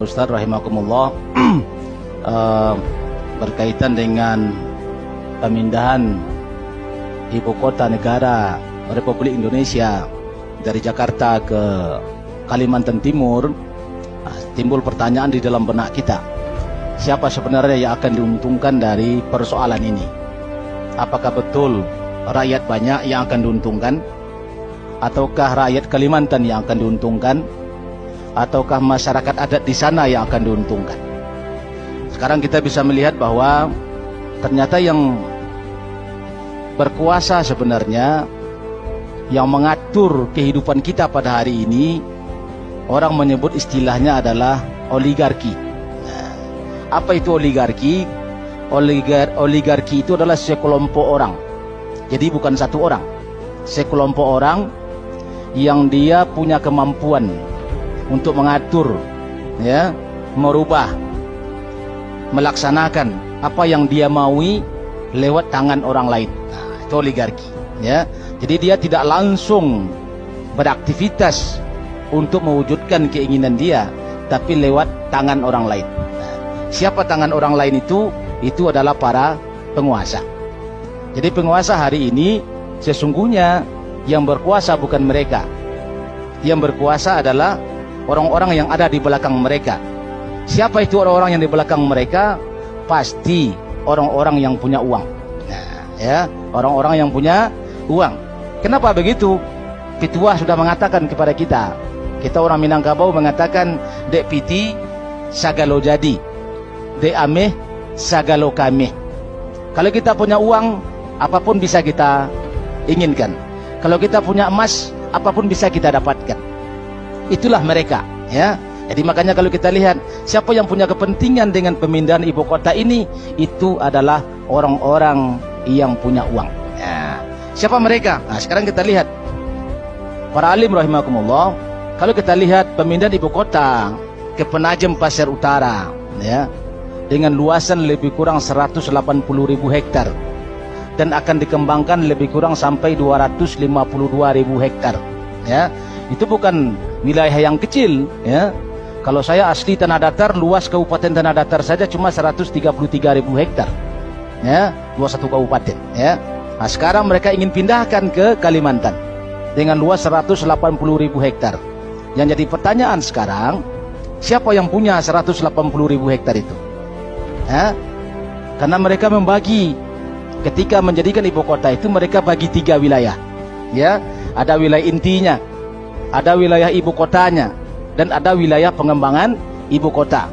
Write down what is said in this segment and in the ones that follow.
Ustaz rahimakumullah, berkaitan dengan pemindahan ibu kota negara Republik Indonesia dari Jakarta ke Kalimantan Timur, timbul pertanyaan di dalam benak kita, siapa sebenarnya yang akan diuntungkan dari persoalan ini? Apakah betul rakyat banyak yang akan diuntungkan, ataukah rakyat Kalimantan yang akan diuntungkan, ataukah masyarakat adat di sana yang akan diuntungkan? Sekarang kita bisa melihat bahwa ternyata yang berkuasa sebenarnya, yang mengatur kehidupan kita pada hari ini, orang menyebut istilahnya adalah oligarki. Nah, apa itu oligarki? Oligarki itu adalah sekelompok orang. Jadi bukan satu orang, sekelompok orang yang dia punya kemampuan untuk mengatur, ya, merubah, melaksanakan apa yang dia maui lewat tangan orang lain. Nah, itu oligarki, ya. Jadi dia tidak langsung beraktivitas untuk mewujudkan keinginan dia, tapi lewat tangan orang lain. Nah, siapa tangan orang lain itu? Itu adalah para penguasa. Jadi penguasa hari ini sesungguhnya yang berkuasa bukan mereka. Yang berkuasa adalah orang-orang yang ada di belakang mereka. Siapa itu orang-orang yang di belakang mereka? Pasti orang-orang yang punya uang. Nah, ya, orang-orang yang punya uang. Kenapa begitu? Pituah sudah mengatakan kepada kita. Kita orang Minangkabau mengatakan, dek piti sagalo jadi, dek ameh sagalo kami. Kalau kita punya uang, apapun bisa kita inginkan. Kalau kita punya emas, apapun bisa kita dapatkan. Itulah mereka, ya. Jadi makanya kalau kita lihat siapa yang punya kepentingan dengan pemindahan ibu kota ini, itu adalah orang-orang yang punya uang. Ya. Siapa mereka? Nah, sekarang kita lihat para alim rahimakumullah. Kalau kita lihat pemindahan ibu kota ke Penajem Pasir Utara, ya, dengan luasan lebih kurang 180.000 hektar dan akan dikembangkan lebih kurang sampai 252.000 hektar, ya. Itu bukan wilayah yang kecil, ya. Kalau saya asli Tanah Datar, luas Kabupaten Tanah Datar saja cuma 133.000 hektar, ya, luas satu kabupaten, ya. Nah, sekarang mereka ingin pindahkan ke Kalimantan dengan luas 180.000 hektar. Yang jadi pertanyaan sekarang, siapa yang punya 180.000 hektar itu? Ya? Karena mereka membagi, ketika menjadikan ibu kota itu mereka bagi 3 wilayah, ya. Ada wilayah intinya, ada wilayah ibu kotanya, dan ada wilayah pengembangan ibu kota.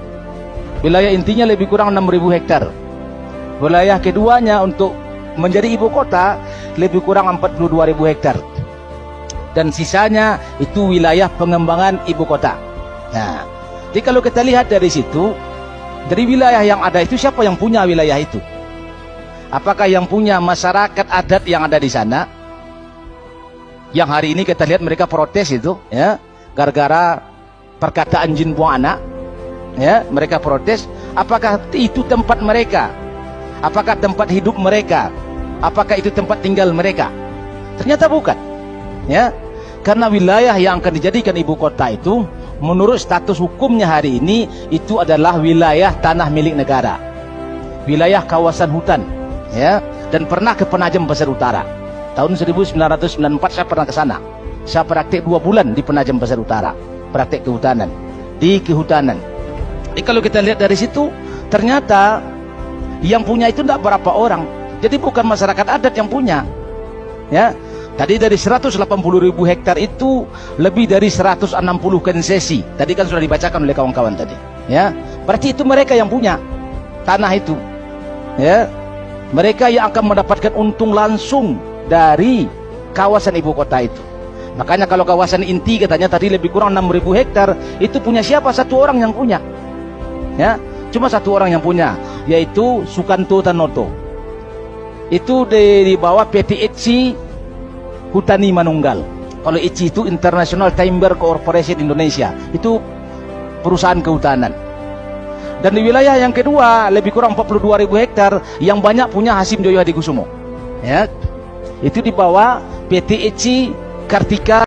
Wilayah intinya lebih kurang 6.000 hektar. Wilayah keduanya untuk menjadi ibu kota lebih kurang 42.000 hektar. Dan sisanya itu wilayah pengembangan ibu kota. Nah, jadi kalau kita lihat dari situ, dari wilayah yang ada itu, siapa yang punya wilayah itu? Apakah yang punya masyarakat adat yang ada di sana? Yang hari ini kita lihat mereka protes itu, ya, gara-gara perkataan jin buang anak, ya, mereka protes. Apakah itu tempat mereka? Apakah tempat hidup mereka? Apakah itu tempat tinggal mereka? Ternyata bukan, ya, karena wilayah yang akan dijadikan ibu kota itu menurut status hukumnya hari ini itu adalah wilayah tanah milik negara, wilayah kawasan hutan, ya, dan pernah ke Penajem Pasir Utara. Tahun 1994 saya pernah ke sana. Saya praktik 2 bulan di Penajem Pasir Utara, praktik kehutanan, di kehutanan. Jadi kalau kita lihat dari situ, ternyata yang punya itu tidak berapa orang. Jadi bukan masyarakat adat yang punya, ya. Tadi dari 180.000 hektar itu lebih dari 160 konsesi. Tadi kan sudah dibacakan oleh kawan-kawan tadi, ya. Berarti itu mereka yang punya tanah itu, ya. Mereka yang akan mendapatkan untung langsung dari kawasan ibu kota itu. Makanya kalau kawasan inti katanya tadi lebih kurang 6.000 hektar, itu punya siapa? Satu orang yang punya, ya. Cuma satu orang yang punya, yaitu Sukanto Tanoto. Itu di bawah PT ITSI Hutani Manunggal. Kalau ITSI itu International Timber Corporation Indonesia, itu perusahaan kehutanan. Dan di wilayah yang kedua lebih kurang 42.000 hektar yang banyak punya Hasim Joyo Hadikusumo, ya. Itu di bawah PT ITSI Kartika